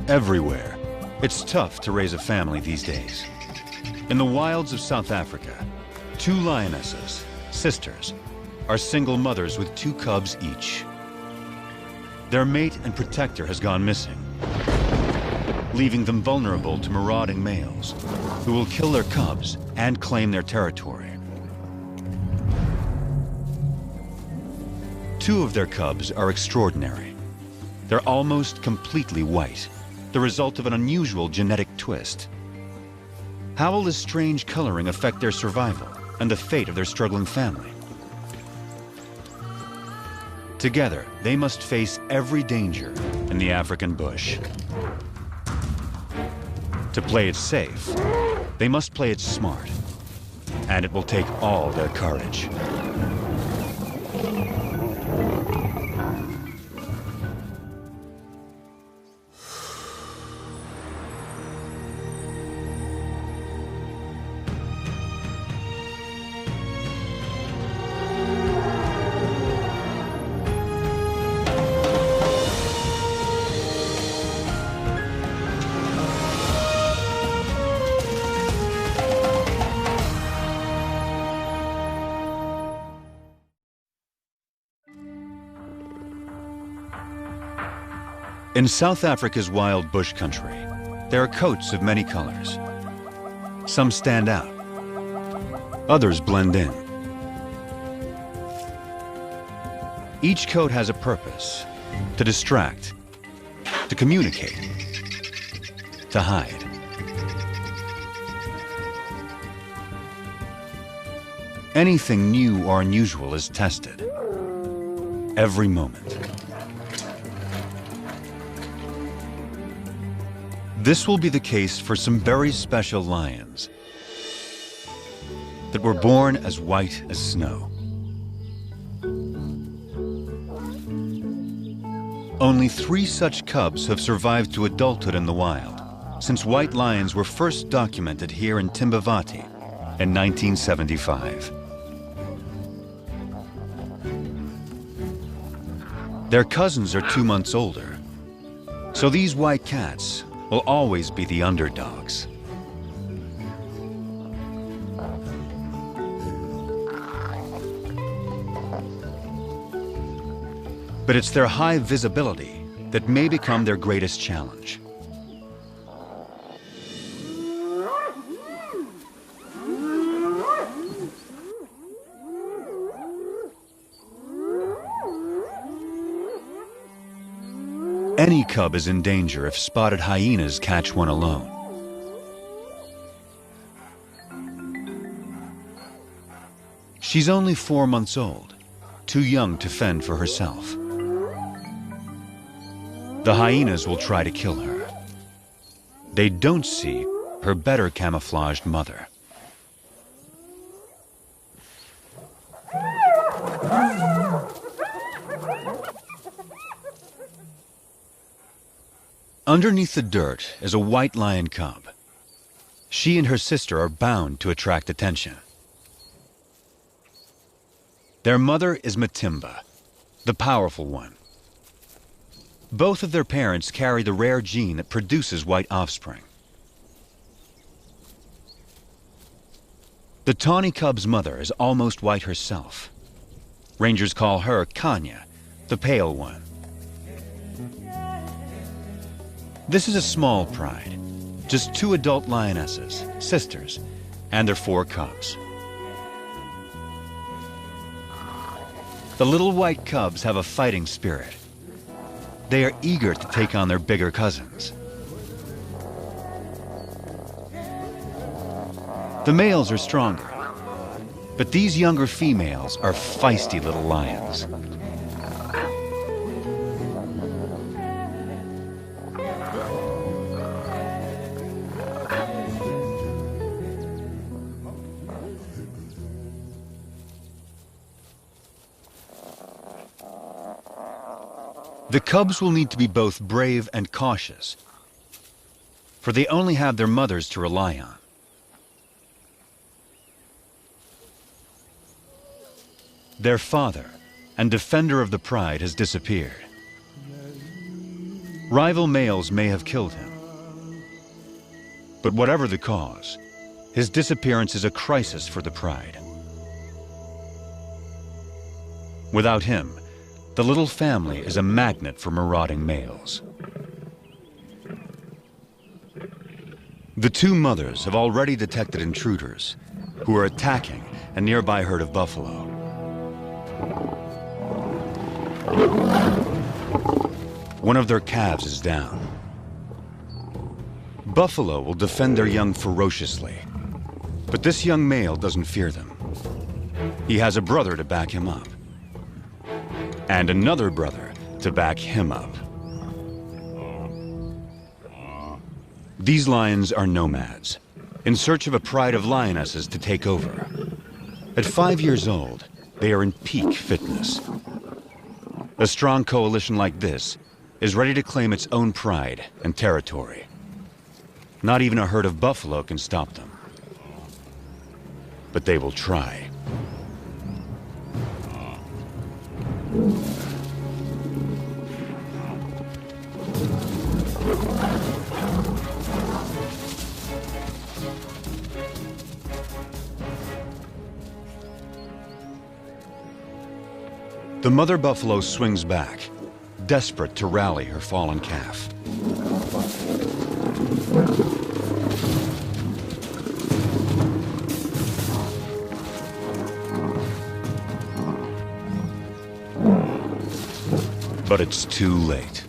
everywhere. It's tough to raise a family these days. In the wilds of South Africa, two lionesses, sisters, are single mothers with two cubs each. Their mate and protector has gone missing, leaving them vulnerable to marauding males who will kill their cubs and claim their territory. Two of their cubs are extraordinary. They're almost completely white, the result of an unusual genetic twist. How will this strange coloring affect their survival and the fate of their struggling family? Together, they must face every danger in the African bush. To play it safe, they must play it smart, and it will take all their courage. In South Africa's wild bush country, there are coats of many colors. Some stand out, others blend in. Each coat has a purpose: to distract, to communicate, to hide. Anything new or unusual is tested every moment. This will be the case for some very special lions that were born as white as snow. Only 3 such cubs have survived to adulthood in the wild since white lions were first documented here in Timbavati in 1975. Their cousins are 2 months older, so these white cats will always be the underdogs. But it's their high visibility that may become their greatest challenge. Any cub is in danger if spotted hyenas catch one alone. She's only 4 months old, too young to fend for herself. The hyenas will try to kill her. They don't see her better camouflaged mother. Underneath the dirt is a white lion cub. She and her sister are bound to attract attention. Their mother is Matimba, the powerful one. Both of their parents carry the rare gene that produces white offspring. The tawny cub's mother is almost white herself. Rangers call her Kanya, the pale one. This is a small pride, just 2 adult lionesses, sisters, and their 4 cubs. The little white cubs have a fighting spirit. They are eager to take on their bigger cousins. The males are stronger, but these younger females are feisty little lions. The cubs will need to be both brave and cautious, for they only have their mothers to rely on. Their father and defender of the pride has disappeared. Rival males may have killed him. But whatever the cause, his disappearance is a crisis for the pride. Without him, the little family is a magnet for marauding males. The two mothers have already detected intruders who are attacking a nearby herd of buffalo. One of their calves is down. Buffalo will defend their young ferociously, but this young male doesn't fear them. He has a brother to back him up, and another brother to back him up. These lions are nomads, in search of a pride of lionesses to take over. At 5 years old, they are in peak fitness. A strong coalition like this is ready to claim its own pride and territory. Not even a herd of buffalo can stop them. But they will try. The mother buffalo swings back, desperate to rally her fallen calf. But it's too late.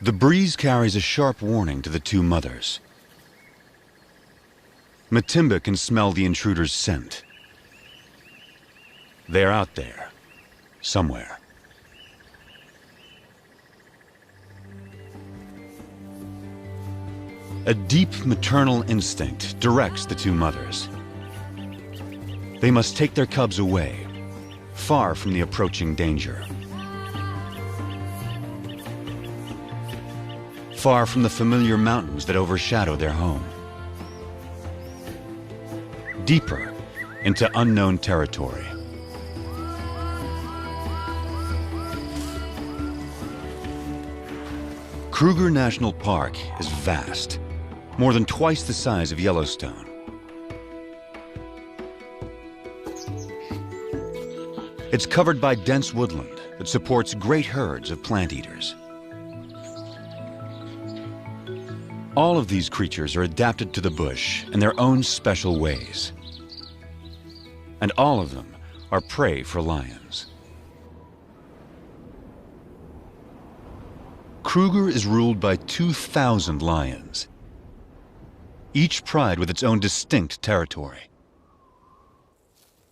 The breeze carries a sharp warning to the two mothers. Matimba can smell the intruder's scent. They're out there, somewhere. A deep maternal instinct directs the two mothers. They must take their cubs away, far from the approaching danger. Far from the familiar mountains that overshadow their home. Deeper into unknown territory. Kruger National Park is vast, more than twice the size of Yellowstone. It's covered by dense woodland that supports great herds of plant eaters. All of these creatures are adapted to the bush in their own special ways. And all of them are prey for lions. Kruger is ruled by 2,000 lions, each pride with its own distinct territory.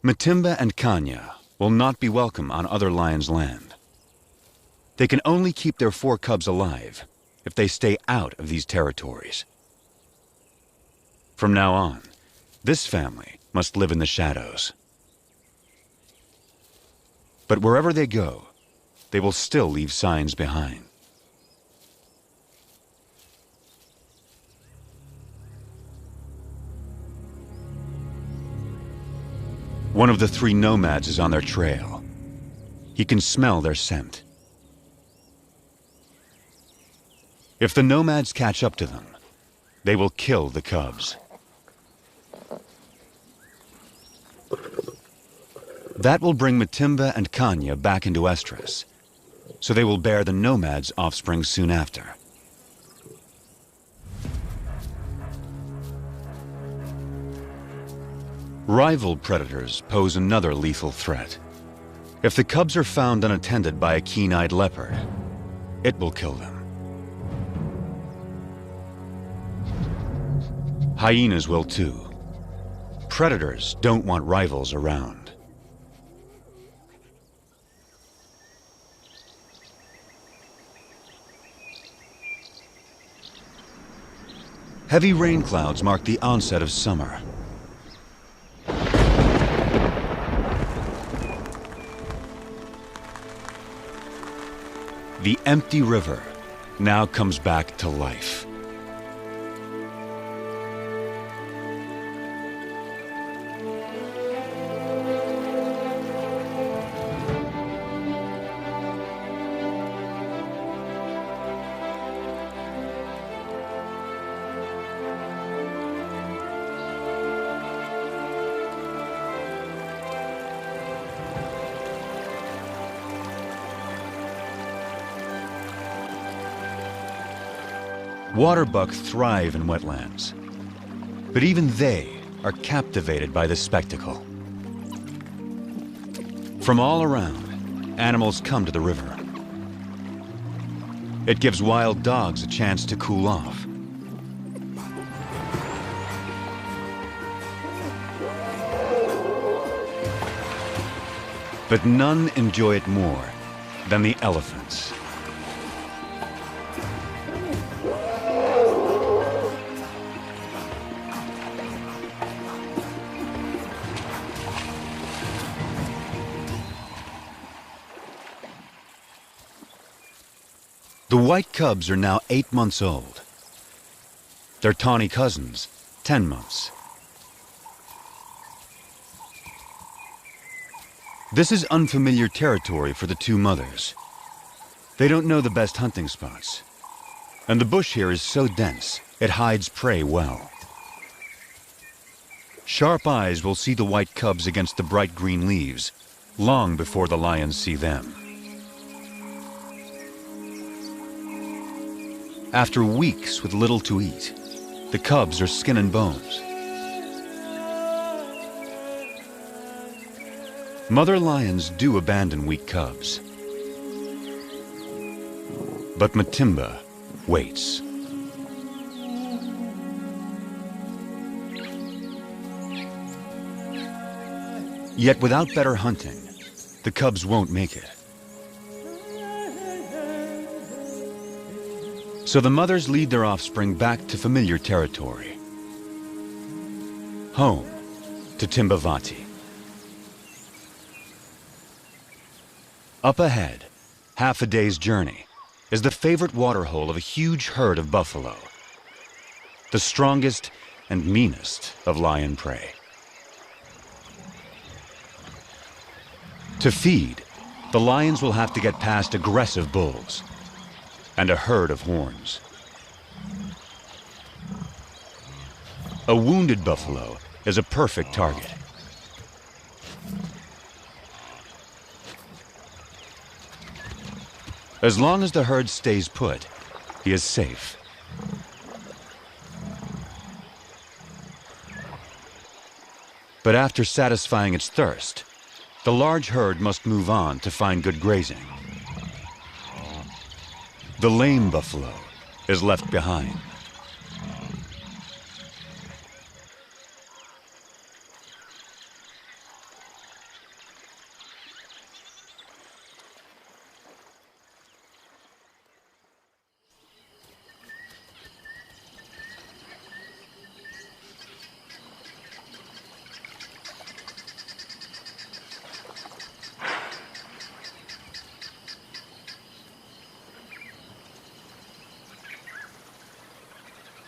Matimba and Kanya will not be welcome on other lions' land. They can only keep their 4 cubs alive if they stay out of these territories. From now on, this family must live in the shadows. But wherever they go, they will still leave signs behind. One of the 3 nomads is on their trail. He can smell their scent. If the nomads catch up to them, they will kill the cubs. That will bring Matimba and Kanya back into estrus, so they will bear the nomads' offspring soon after. Rival predators pose another lethal threat. If the cubs are found unattended by a keen-eyed leopard, it will kill them. Hyenas will too. Predators don't want rivals around. Heavy rain clouds mark the onset of summer. The empty river now comes back to life. Waterbuck thrive in wetlands, but even they are captivated by the spectacle. From all around, animals come to the river. It gives wild dogs a chance to cool off. But none enjoy it more than the elephants. The white cubs are now 8 months old. Their tawny cousins, 10 months. This is unfamiliar territory for the two mothers. They don't know the best hunting spots, and the bush here is so dense, it hides prey well. Sharp eyes will see the white cubs against the bright green leaves, long before the lions see them. After weeks with little to eat, the cubs are skin and bones. Mother lions do abandon weak cubs. But Matimba waits. Yet without better hunting, the cubs won't make it. So the mothers lead their offspring back to familiar territory. Home to Timbavati. Up ahead, half a day's journey, is the favorite waterhole of a huge herd of buffalo, the strongest and meanest of lion prey. To feed, the lions will have to get past aggressive bulls and a herd of horns. A wounded buffalo is a perfect target. As long as the herd stays put, he is safe. But after satisfying its thirst, the large herd must move on to find good grazing. The lame buffalo is left behind.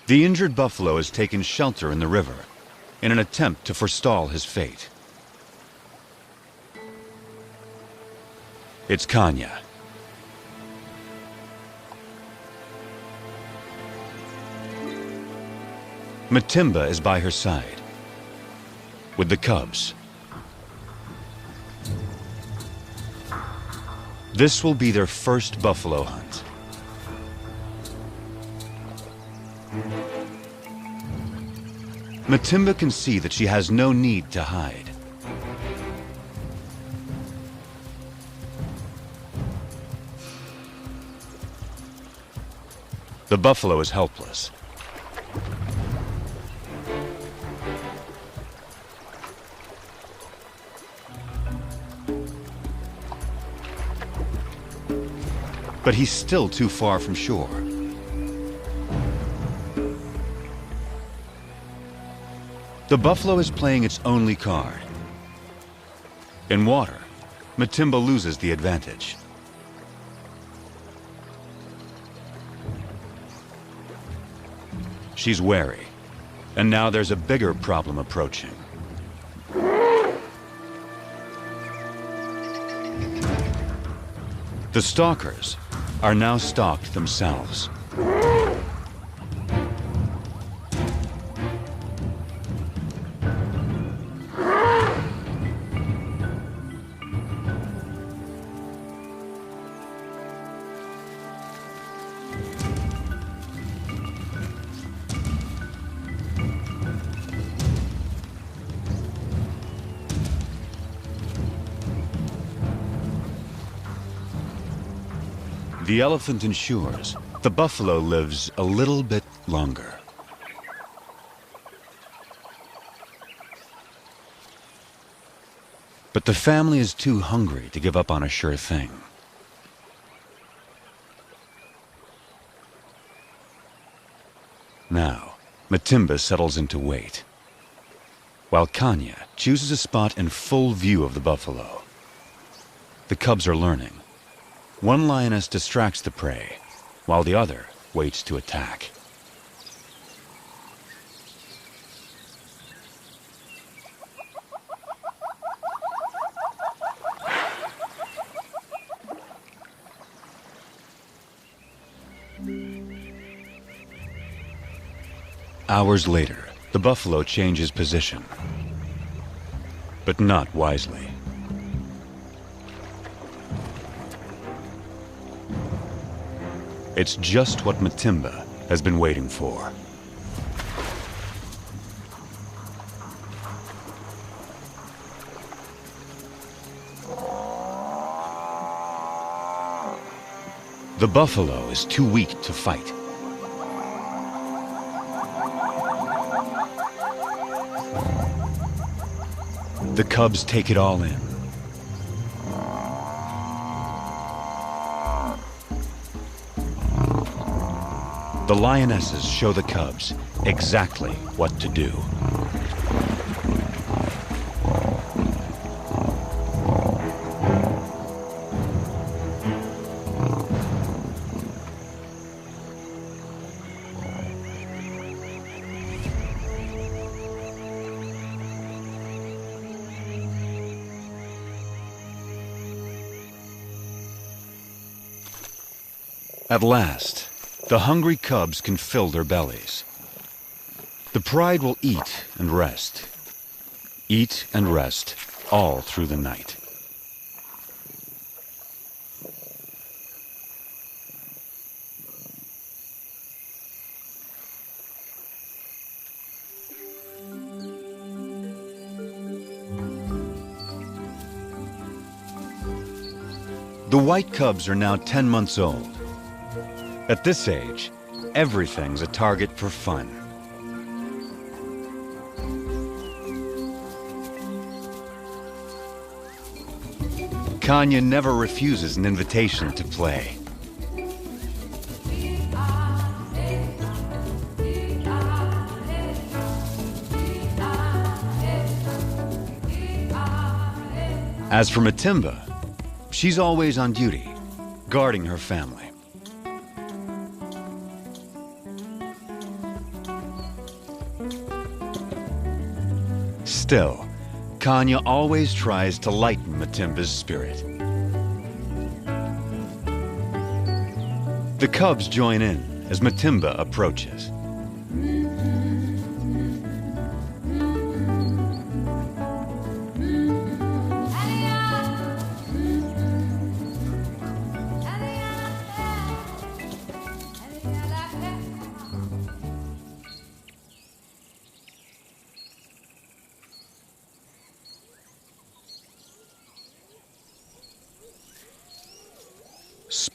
The injured buffalo has taken shelter in the river in an attempt to forestall his fate. It's Kanya. Matimba is by her side, with the cubs. This will be their first buffalo hunt. Matimba can see that she has no need to hide. The buffalo is helpless. But he's still too far from shore. The buffalo is playing its only card. In water, Matimba loses the advantage. she's wary. And now there's a bigger problem approaching. The stalkers are now stalked themselves. The elephant ensures the buffalo lives a little bit longer. But the family is too hungry to give up on a sure thing. Now, Matimba settles in to wait, while Kanya chooses a spot in full view of the buffalo. The cubs are learning. One lioness distracts the prey, while the other waits to attack. Hours later, the buffalo changes position, but not wisely. It's just what Matimba has been waiting for. The buffalo is too weak to fight. The cubs take it all in. The lionesses show the cubs exactly what to do. At last, the hungry cubs can fill their bellies. The pride will eat and rest all through the night. The white cubs are now 10 months old. At this age, everything's a target for fun. Kanya never refuses an invitation to play. As for Matimba, she's always on duty, guarding her family. Still, Kanya always tries to lighten Matimba's spirit. The cubs join in as Matimba approaches.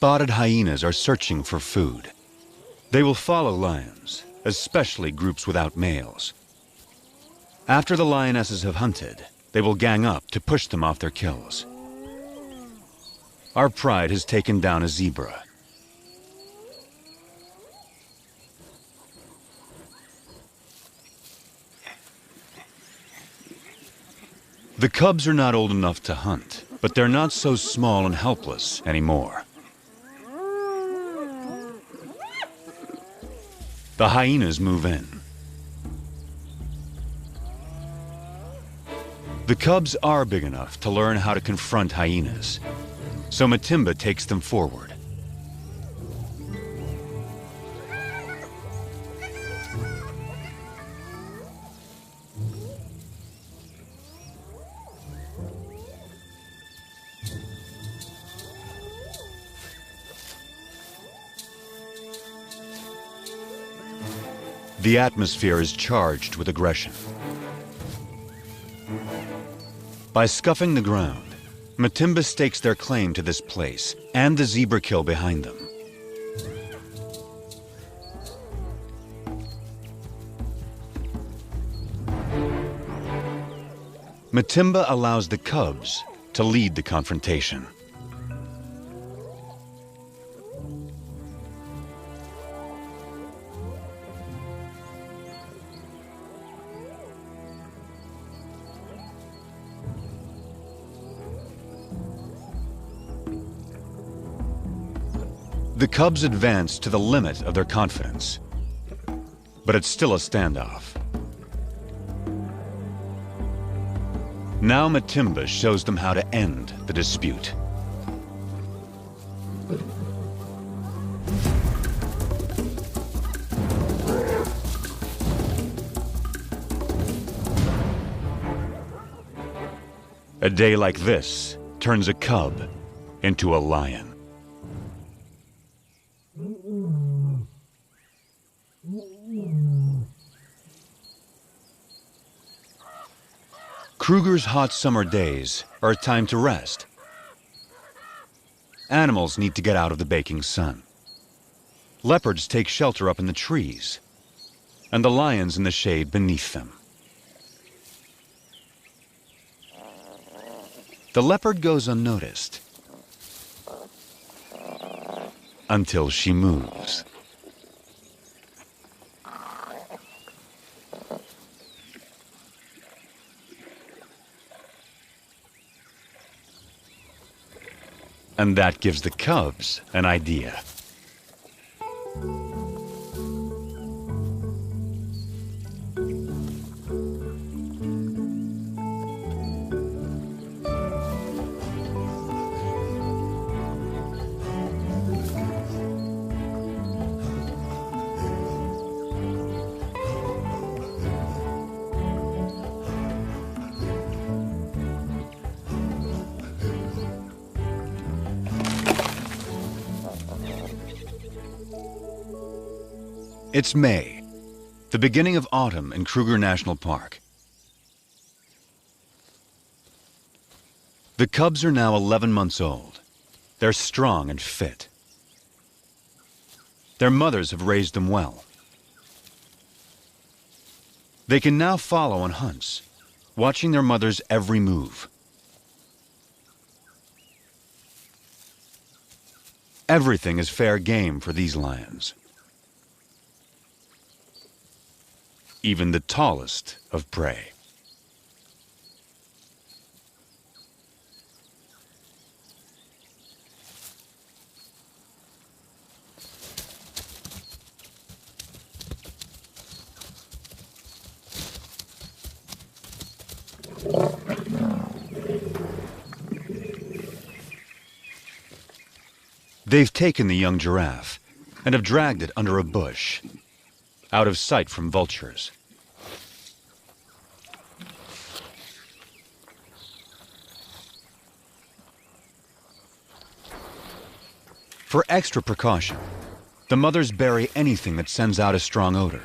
Spotted hyenas are searching for food. They will follow lions, especially groups without males. After the lionesses have hunted, they will gang up to push them off their kills. Our pride has taken down a zebra. The cubs are not old enough to hunt, but they're not so small and helpless anymore. The hyenas move in. The cubs are big enough to learn how to confront hyenas, so Matimba takes them forward. The atmosphere is charged with aggression. By scuffing the ground, Matimba stakes their claim to this place and the zebra kill behind them. Matimba allows the cubs to lead the confrontation. The cubs advance to the limit of their confidence, but it's still a standoff. Now Matimba shows them how to end the dispute. A day like this turns a cub into a lion. Kruger's hot summer days are a time to rest. Animals need to get out of the baking sun. Leopards take shelter up in the trees, and the lions in the shade beneath them. The leopard goes unnoticed until she moves. And that gives the cubs an idea. It's May, the beginning of autumn in Kruger National Park. The cubs are now 11 months old. They're strong and fit. Their mothers have raised them well. They can now follow on hunts, watching their mother's every move. Everything is fair game for these lions. Even the tallest of prey. They've taken the young giraffe and have dragged it under a bush, out of sight from vultures. For extra precaution, the mothers bury anything that sends out a strong odor.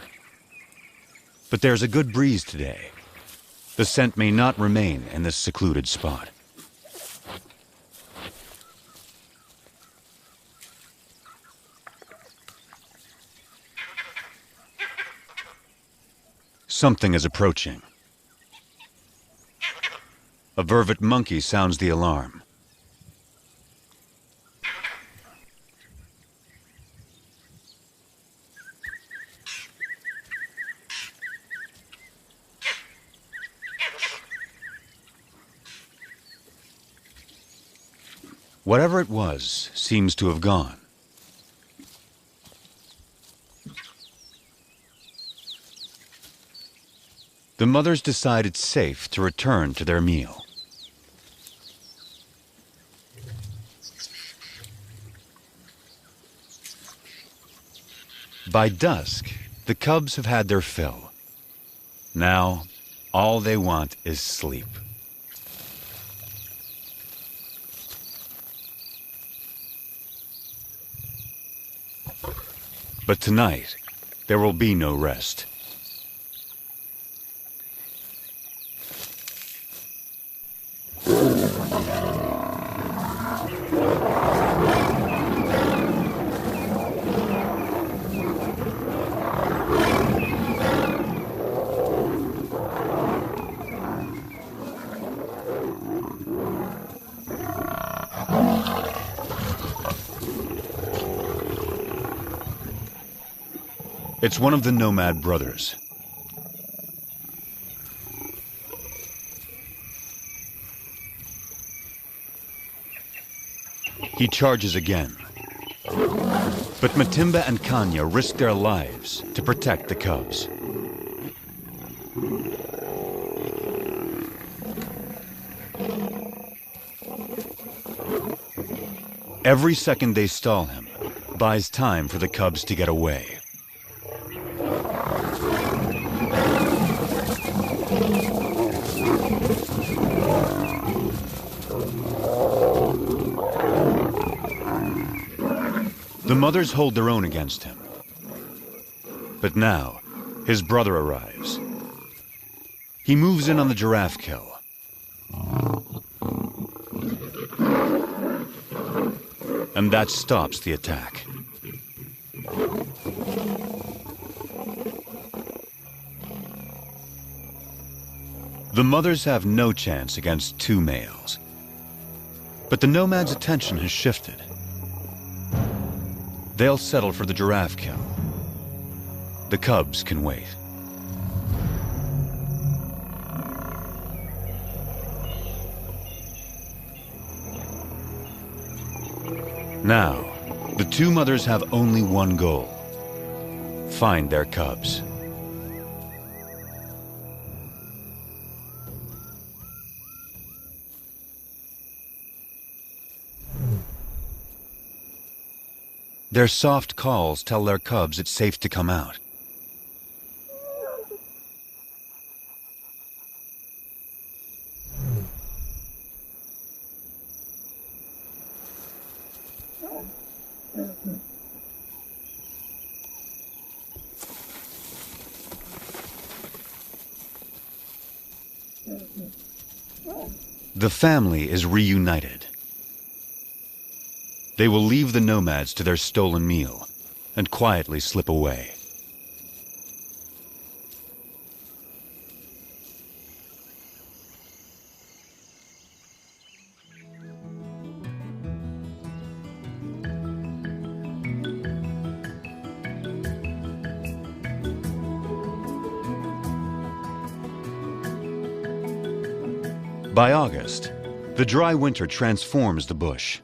But there's a good breeze today. The scent may not remain in this secluded spot. Something is approaching. A vervet monkey sounds the alarm. Whatever it was seems to have gone. the mothers decide it's safe to return to their meal. By dusk, the cubs have had their fill. Now, all they want is sleep. But tonight, there will be no rest. It's one of the nomad brothers. He charges again. But Matimba and Kanya risk their lives to protect the cubs. Every second they stall him buys time for the cubs to get away. The mothers hold their own against him. But now, his brother arrives. He moves in on the giraffe kill. And that stops the attack. The mothers have no chance against two males. But the nomad's attention has shifted. They'll settle for the giraffe kill. The cubs can wait. Now, the two mothers have only one goal: find their cubs. Their soft calls tell their cubs it's safe to come out. The family is reunited. They will leave the nomads to their stolen meal and quietly slip away. By August, the dry winter transforms the bush.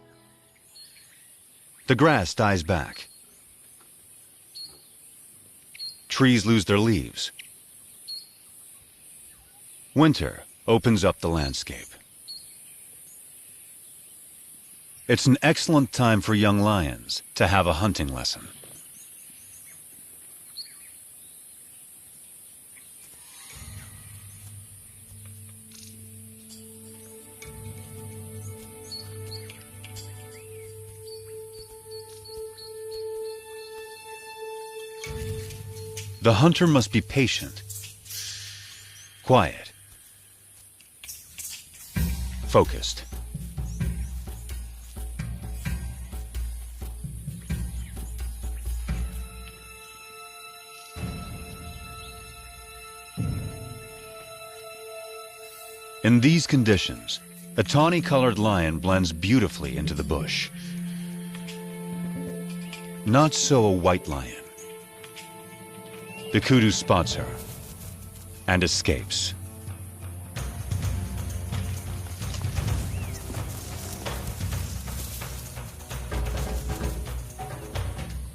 The grass dies back. Trees lose their leaves. Winter opens up the landscape. It's an excellent time for young lions to have a hunting lesson. The hunter must be patient, quiet, focused. In these conditions, a tawny-colored lion blends beautifully into the bush. Not so a white lion. The kudu spots her and escapes.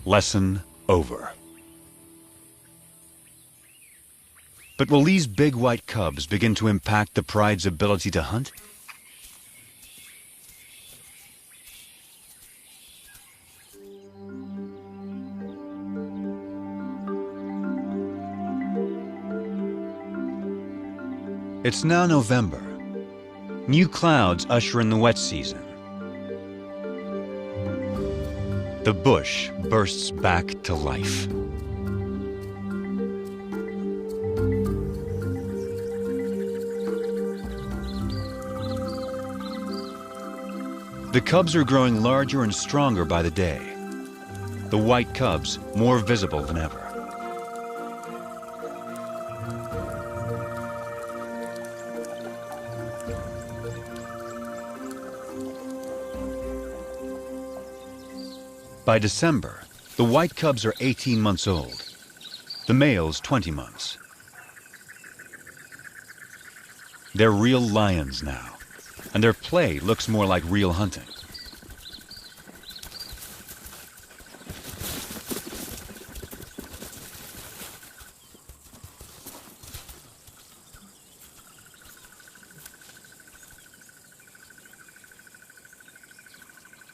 Lesson over. But will these big white cubs begin to impact the pride's ability to hunt? It's now November. New clouds usher in the wet season. The bush bursts back to life. The cubs are growing larger and stronger by the day. The white cubs more visible than ever. By December, the white cubs are 18 months old, the males 20 months. They're real lions now, and their play looks more like real hunting.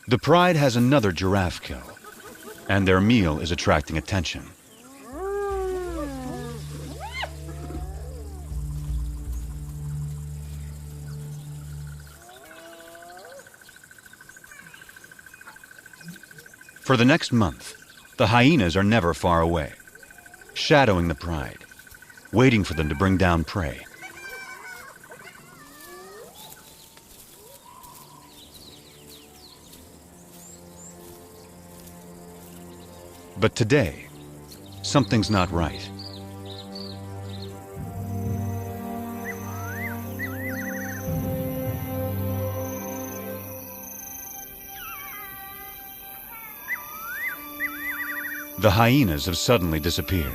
The pride has another giraffe kill, and their meal is attracting attention. For the next month, the hyenas are never far away, shadowing the pride, waiting for them to bring down prey. But today, something's not right. The hyenas have suddenly disappeared.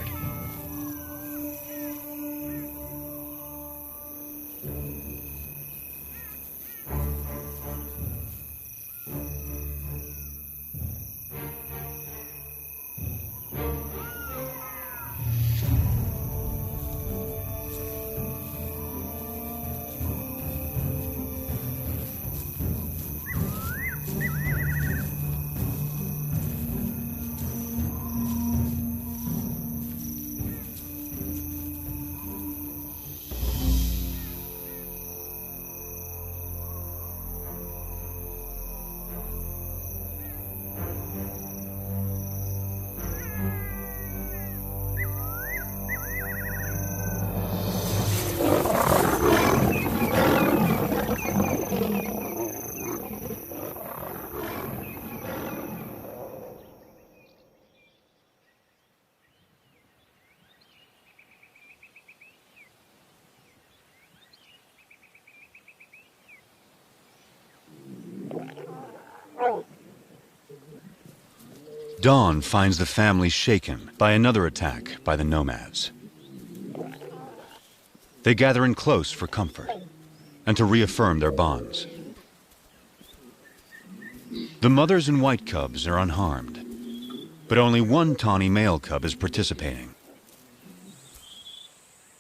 Dawn finds the family shaken by another attack by the nomads. They gather in close for comfort and to reaffirm their bonds. The mothers and white cubs are unharmed, but only one tawny male cub is participating.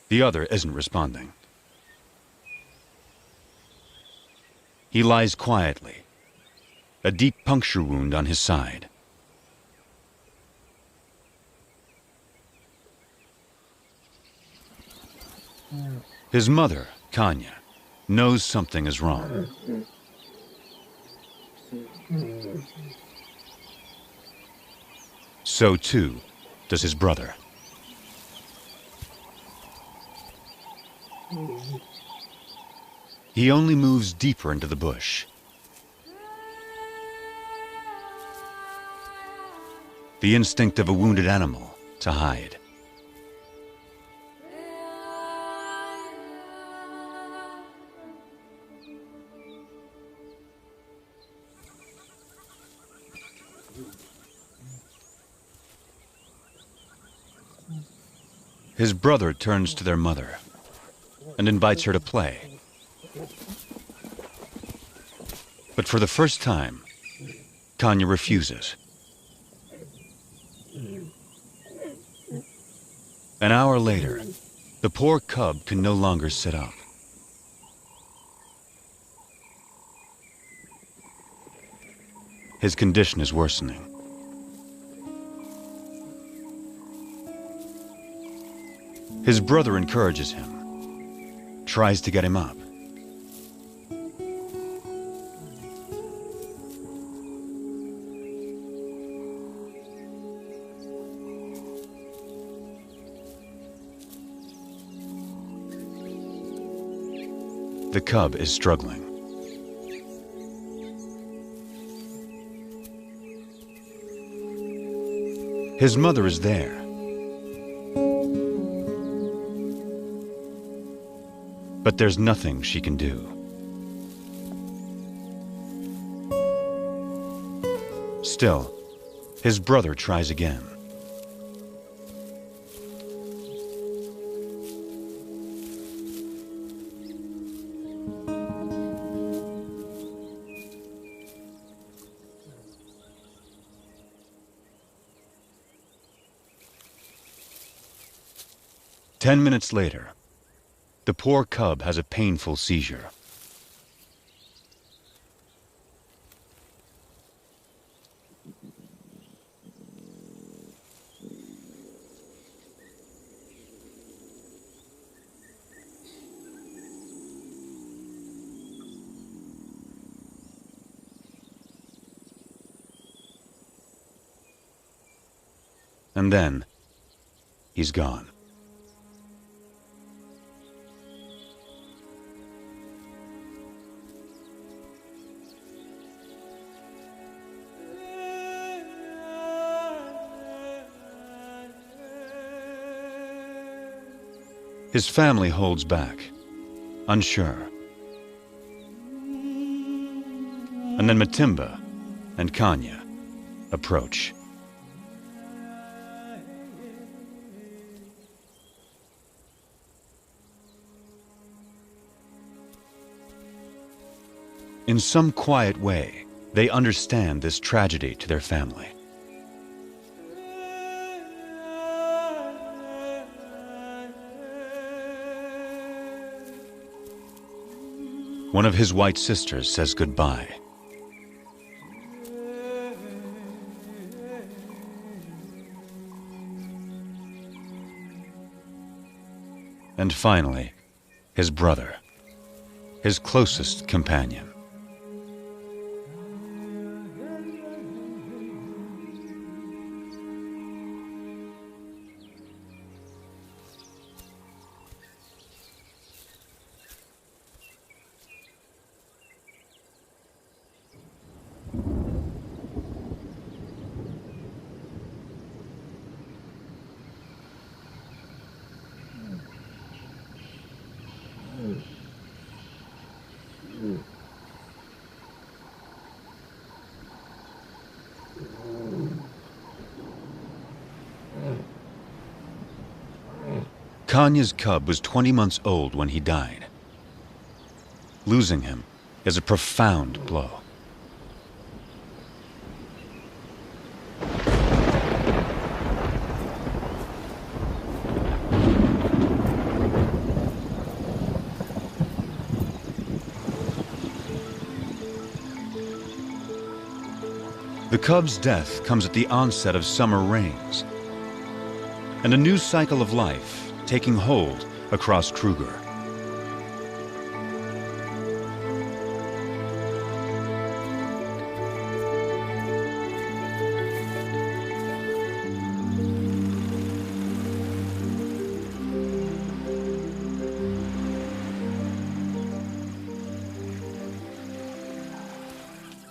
The other isn't responding. He lies quietly, a deep puncture wound on his side. His mother, Kanya, knows something is wrong. So too does his brother. He only moves deeper into the bush. The instinct of a wounded animal to hide. His brother turns to their mother and invites her to play. But for the first time, Kanya refuses. An hour later, The poor cub can no longer sit up. His condition is worsening. His brother encourages him, tries to get him up. The cub is struggling. His mother is there. But there's nothing she can do. Still, his brother tries again. Ten minutes later, the poor cub has a painful seizure. And then, he's gone. His family holds back, unsure. And then Matimba and Kanya approach. In some quiet way, they understand this tragedy to their family. One of his white sisters says goodbye. And finally, his brother, his closest companion. Kanya's cub was 20 months old when he died. Losing him is a profound blow. The cub's death comes at the onset of summer rains, and a new cycle of life taking hold across Kruger.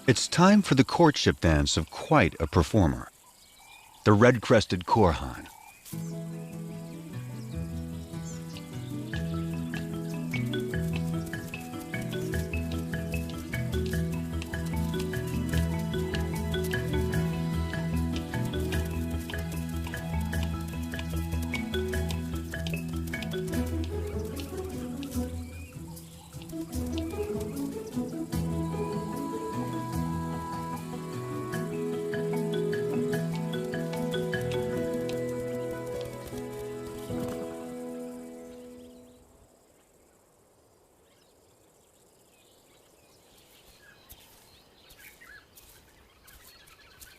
It's time for the courtship dance of quite a performer, the red-crested Korhan.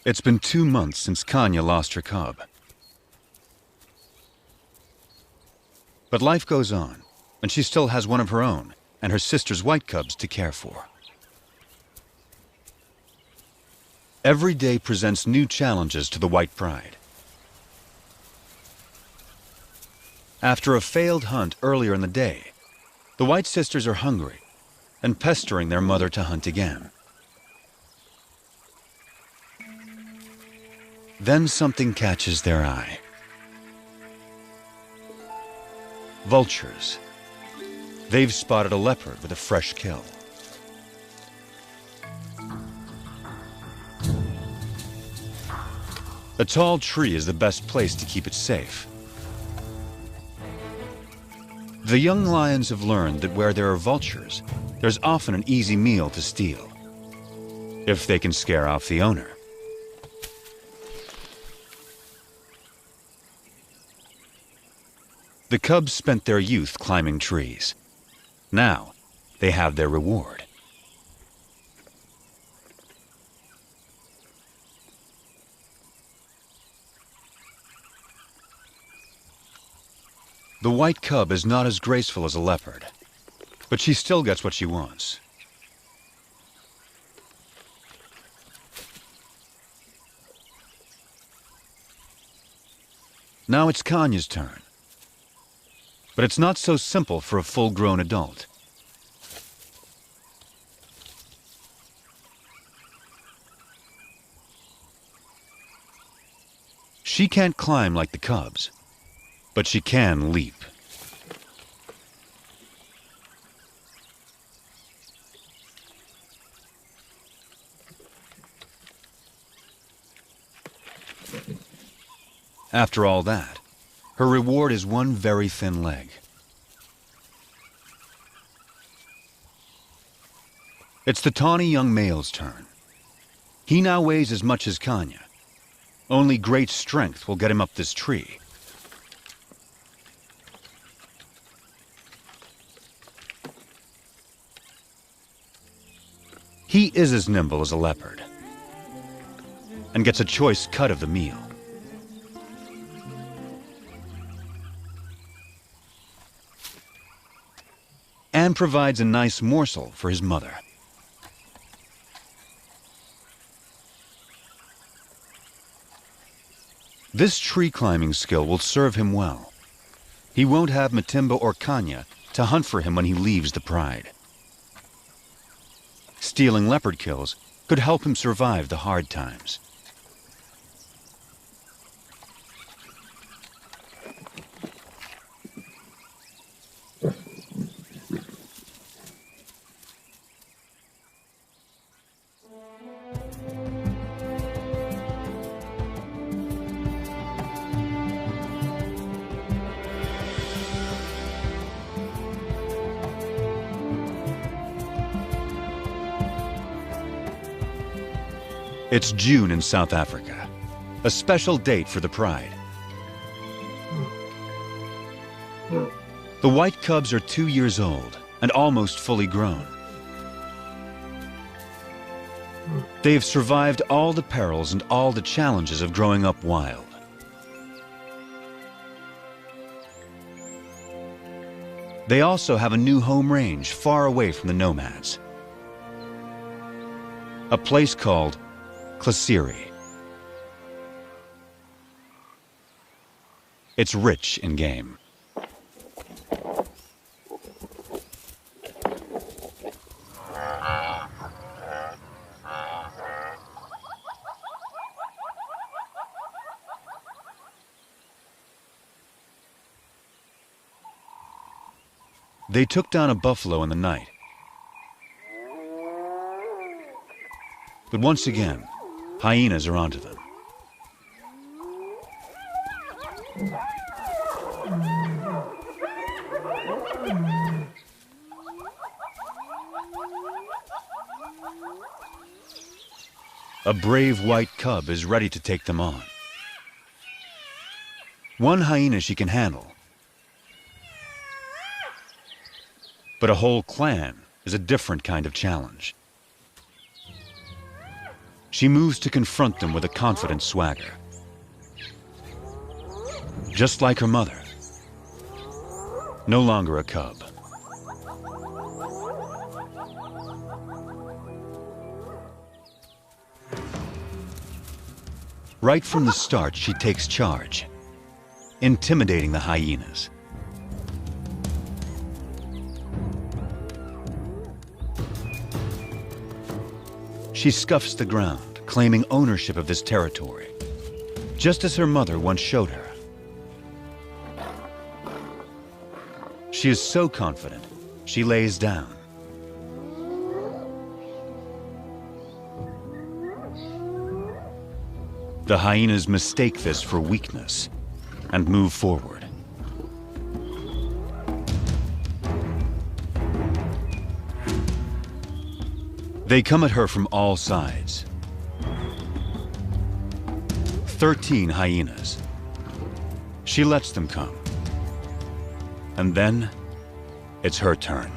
It's been 2 months since Kanya lost her cub. But life goes on, and she still has one of her own and her sister's white cubs to care for. Every day presents new challenges to the White Pride. After a failed hunt earlier in the day, the White sisters are hungry and pestering their mother to hunt again. Then something catches their eye. Vultures. They've spotted a leopard with a fresh kill. A tall tree is the best place to keep it safe. The young lions have learned that where there are vultures, there's often an easy meal to steal, if they can scare off the owner. The cubs spent their youth climbing trees. Now, they have their reward. The white cub is not as graceful as a leopard, but she still gets what she wants. Now it's Kanya's turn. But it's not so simple for a full-grown adult. She can't climb like the cubs, but she can leap. After all that, her reward is one very thin leg. It's the tawny young male's turn. He now weighs as much as Kanya. Only great strength will get him up this tree. He is as nimble as a leopard and gets a choice cut of the meal. And provides a nice morsel for his mother. This tree climbing skill will serve him well. He won't have Matimba or Kanya to hunt for him when he leaves the Pride. Stealing leopard kills could help him survive the hard times. It's June in South Africa, a special date for the Pride. The white cubs are 2 years old and almost fully grown. They have survived all the perils and all the challenges of growing up wild. They also have a new home range far away from the nomads. A place called Klasiri. It's rich in game. They took down a buffalo in the night. But once again, hyenas are onto them. A brave white cub is ready to take them on. One hyena she can handle, but a whole clan is a different kind of challenge. She moves to confront them with a confident swagger. Just like her mother. No longer a cub. Right from the start, she takes charge, intimidating the hyenas. She scuffs the ground, claiming ownership of this territory, just as her mother once showed her. She is so confident, she lays down. The hyenas mistake this for weakness and move forward. They come at her from all sides. 13 hyenas. She lets them come. And then, it's her turn.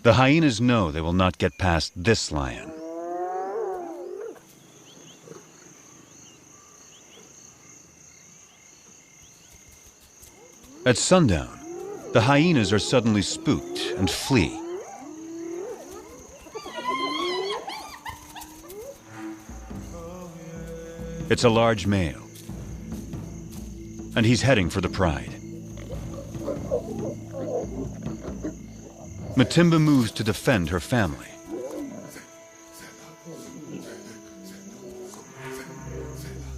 The hyenas know they will not get past this lion. At sundown, the hyenas are suddenly spooked and flee. It's a large male, and he's heading for the pride. Matimba moves to defend her family.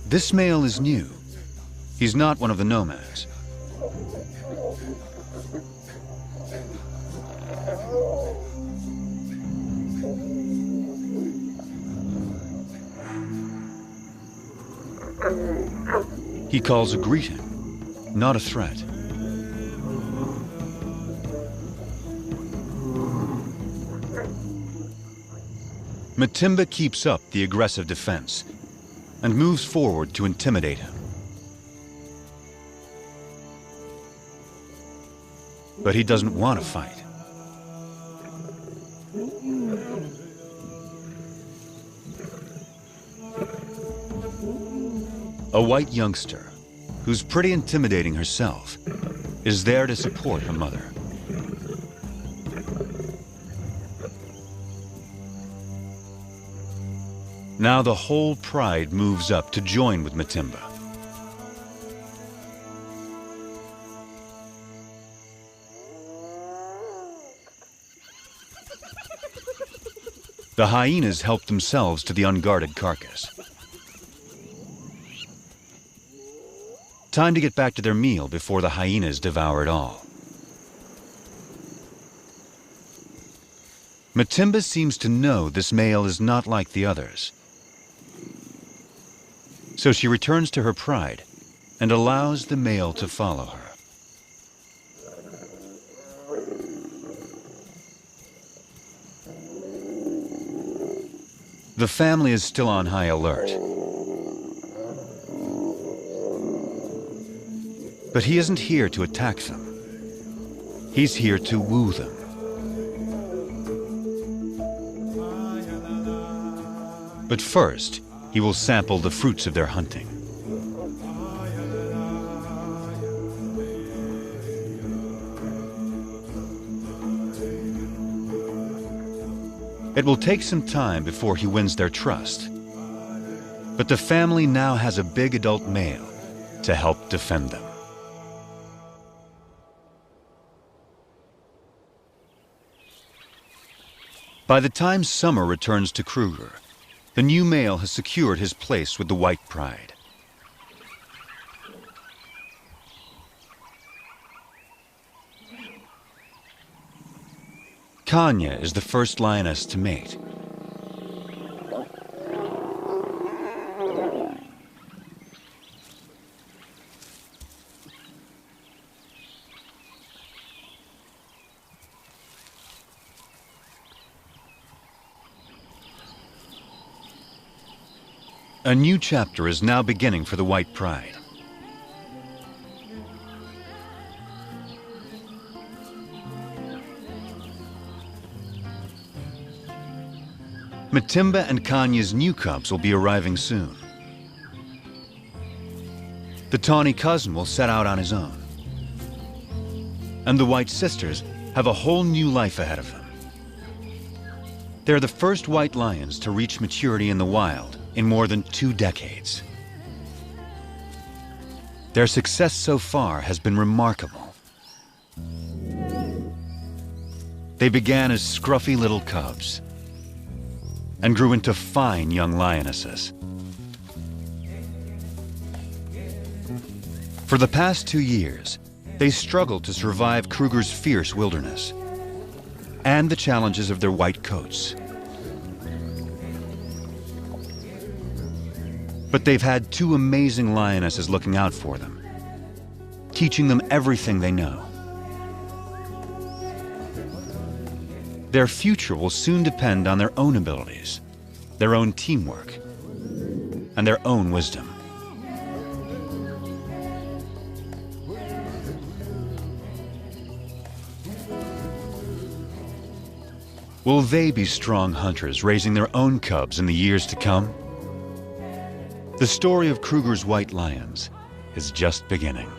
This male is new. He's not one of the nomads. He calls a greeting, not a threat. Matimba keeps up the aggressive defense and moves forward to intimidate him. But he doesn't want to fight. A white youngster, who's pretty intimidating herself, is there to support her mother. Now the whole pride moves up to join with Matimba. The hyenas help themselves to the unguarded carcass. Time to get back to their meal before the hyenas devour it all. Matimba seems to know this male is not like the others. So she returns to her pride and allows the male to follow her. The family is still on high alert. But he isn't here to attack them. He's here to woo them. But first, he will sample the fruits of their hunting. It will take some time before he wins their trust. But the family now has a big adult male to help defend them. By the time summer returns to Kruger, the new male has secured his place with the white pride. Kanya is the first lioness to mate. A new chapter is now beginning for the white pride. Matimba and Kanya's new cubs will be arriving soon. The tawny cousin will set out on his own. And the white sisters have a whole new life ahead of them. They're the first white lions to reach maturity in the wild in more than 2 decades. Their success so far has been remarkable. They began as scruffy little cubs and grew into fine young lionesses. For the past 2 years, they struggled to survive Kruger's fierce wilderness and the challenges of their white coats. But they've had 2 amazing lionesses looking out for them, teaching them everything they know. Their future will soon depend on their own abilities, their own teamwork, and their own wisdom. Will they be strong hunters raising their own cubs in the years to come? The story of Kruger's white lions is just beginning.